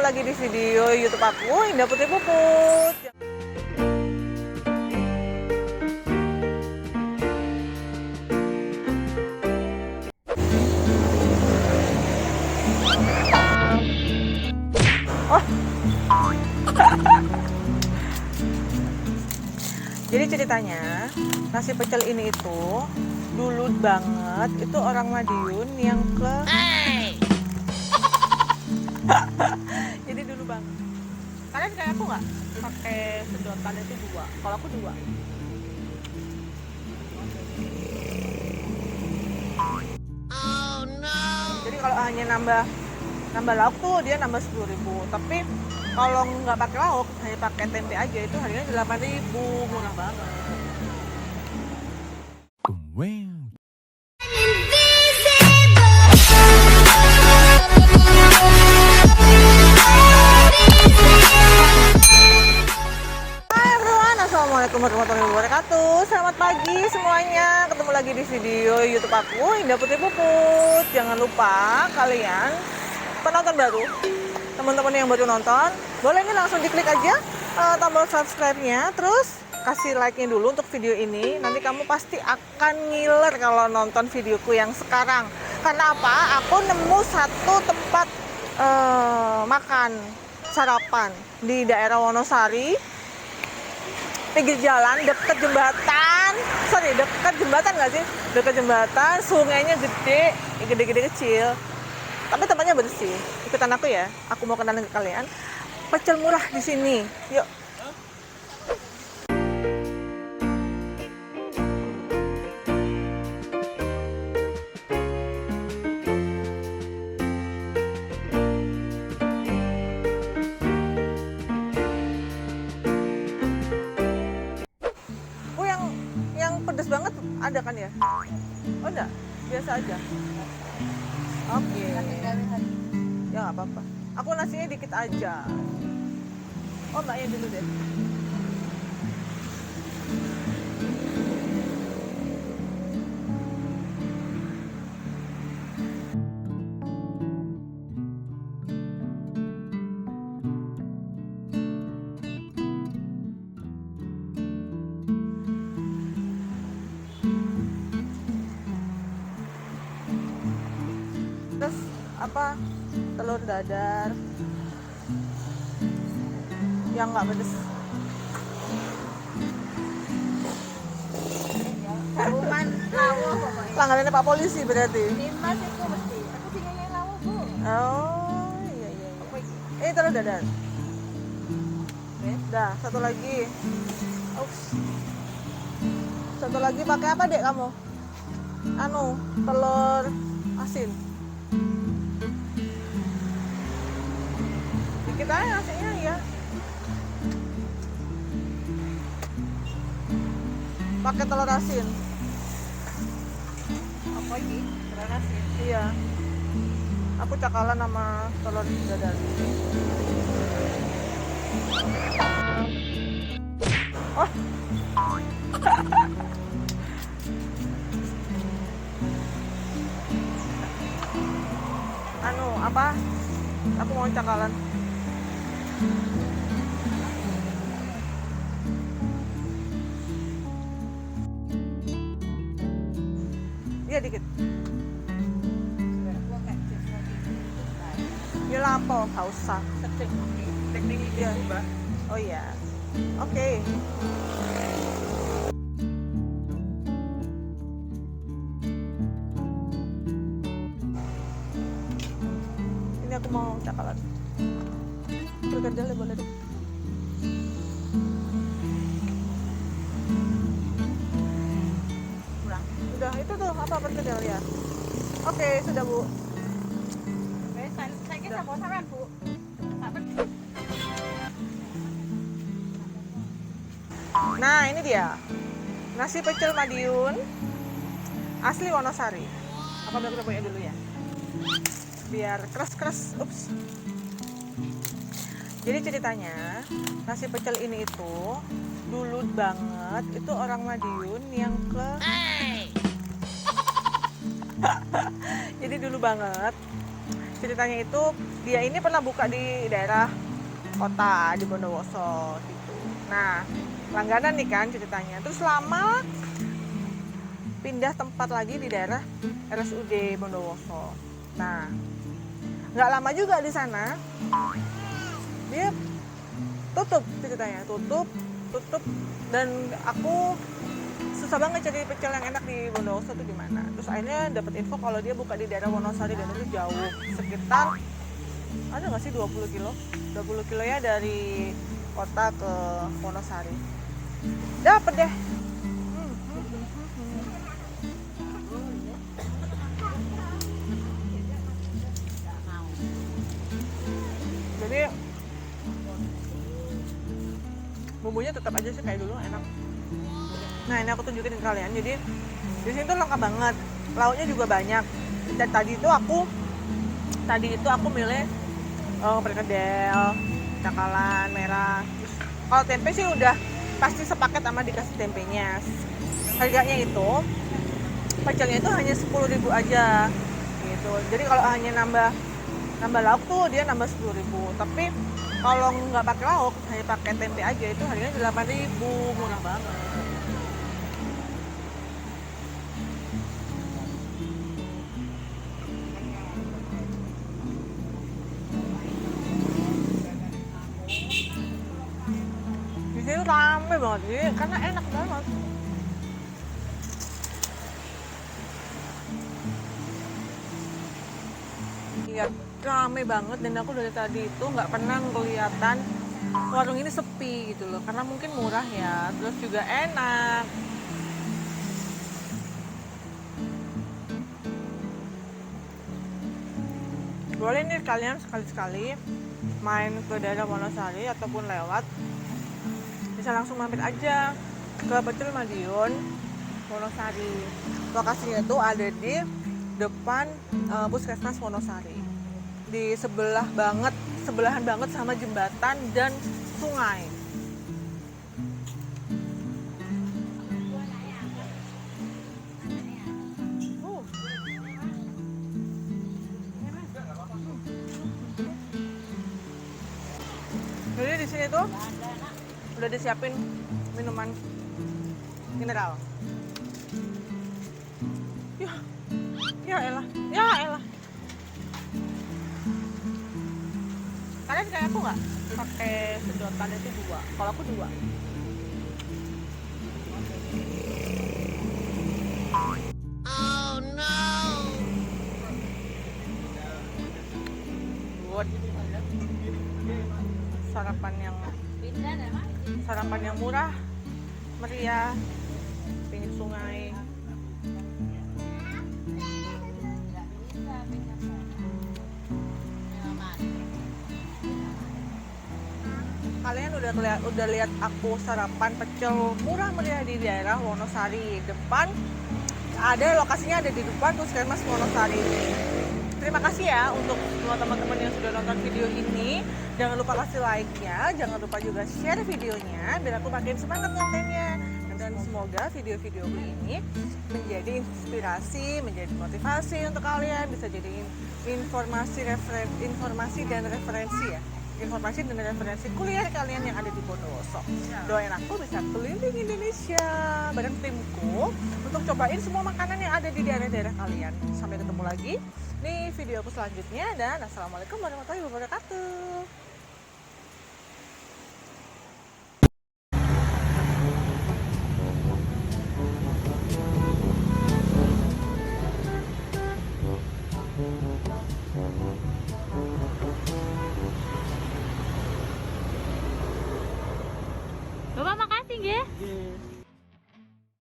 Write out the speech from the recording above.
lagi di video YouTube aku, Indah Putri Puput. Oh. Jadi ceritanya, nasi pecel ini itu dulu banget itu orang Madiun yang ke jadi dulu banget. Kalian kayak aku nggak pakai sedotan itu dua? Kalau aku dua. Oh no. Jadi kalau hanya nambah lauk tuh dia nambah 10.000. Tapi kalau nggak pakai lauk, hanya pakai tempe aja itu harganya 8.000, murah banget. Assalamualaikum warahmatullahi wabarakatuh. Selamat pagi semuanya. Ketemu lagi di video YouTube aku, Indah Putri Puput. Jangan lupa kalian penonton baru, teman-teman yang baru nonton, boleh nih langsung diklik aja tombol subscribe-nya, terus kasih like-nya dulu untuk video ini. Nanti kamu pasti akan ngiler kalau nonton videoku yang sekarang. Karena apa? Aku nemu satu tempat makan sarapan di daerah Wonosari, pinggir jalan, dekat jembatan. Dekat jembatan nggak sih? Dekat jembatan, sungainya gede kecil. Tapi tempatnya bersih. Ikutan aku ya. Aku mau kenalin ke kalian. Pecel murah di sini. Yuk. Oh, yang pedes banget ada kan ya? Oh enggak, biasa aja. Oke. Ya nggak apa-apa. Aku nasinya dikit aja. Oh mbaknya dulu deh. Terus apa? Telur dadar yang nggak pedes. Bukan lawo pokoknya. Langganannya Pak Polisi berarti. Mas itu mesti. Aku tinggalnya lawo, Bu. Oh iya. Telur dadar. Dah, satu lagi. Ups. Satu lagi pakai apa dek kamu? Telur asin. Dikit aja nasinya ya. Pakai telur asin. Apa ini? Telur asin. Iya. Aku cakalan sama telur dadar. Oh. Apa? Aku mau cakalan. Iya dikit. Ya lampau, nggak usah. Teknik ini, Iya. Mbak. Oh iya. Oke. Ini aku mau cakalan. Berkedel ya boleh deh. Kurang. Udah itu tuh apa perkedel ya? Oke, sudah Bu. Saya kira mau saran, Bu. Nah, ini dia. Nasi pecel Madiun asli Wonosari. Aku ambil kerupuknya dulu ya. Biar keras. Ups. Jadi ceritanya, nasi pecel ini itu dulu banget itu orang Madiun yang jadi dulu banget ceritanya itu dia ini pernah buka di daerah kota di Bondowoso gitu. Nah, langganan nih kan ceritanya. Terus lama pindah tempat lagi di daerah RSUD Bondowoso. Nah, nggak lama juga di sana dia tutup ceritanya, tutup dan aku susah banget cari pecel yang enak di Bondowoso tuh di mana. Terus akhirnya dapat info kalau dia buka di daerah Wonosari dan itu jauh, sekitar ada nggak sih 20 kilo ya dari kota ke Wonosari. Dapet deh. Jadi bumbunya tetap aja sih kayak dulu, enak. Nah, ini aku tunjukin ke kalian. Jadi di sini tuh lengkap banget, lauknya juga banyak. Dan tadi itu aku milih perkedel, cakalan merah. Kalau tempe sih udah pasti sepaket sama dikasih tempenya. Harganya itu pecelnya itu hanya 10.000 aja gitu. Jadi kalau hanya nambah lauk tuh dia nambah 10.000. Tapi kalau nggak pakai lauk, hanya pakai tempe aja itu harganya 8.000, murah banget. Di sini rame banget jadi karena enak banget. Iya, rame banget dan aku dari tadi itu nggak pernah kelihatan warung ini sepi gitu loh, karena mungkin murah ya, terus juga enak. Boleh nih kalian sekali-sekali main ke daerah Wonosari ataupun lewat, bisa langsung mampir aja ke Pecel Madiun Wonosari. Lokasinya tuh ada di depan Puskesmas Wonosari, di sebelahan banget sama jembatan dan sungai. Jadi di sini tuh udah disiapin minuman mineral. Ya elah. Kalian kayak aku nggak pakai sedotan itu 2? Kalau aku 2. Oh no. Buat sarapan yang murah, meriah, pinggir sungai. Kalian udah lihat aku sarapan pecel murah meriah di daerah Wonosari. Depan ada lokasinya, ada di depan Puskesmas Wonosari. Terima kasih ya untuk semua teman-teman yang sudah nonton video ini. Jangan lupa kasih like-nya, jangan lupa juga share videonya biar aku makin semangat kontennya. Dan semoga video-video ini menjadi inspirasi, menjadi motivasi untuk kalian, bisa jadi informasi dan referensi ya. Informasi dan referensi kuliah kalian yang ada di Bondowoso. Doain aku bisa keliling Indonesia bareng timku untuk cobain semua makanan yang ada di daerah-daerah kalian. Sampai ketemu lagi di video aku selanjutnya dan assalamualaikum warahmatullahi wabarakatuh. Bapak makasih nggih. Yes.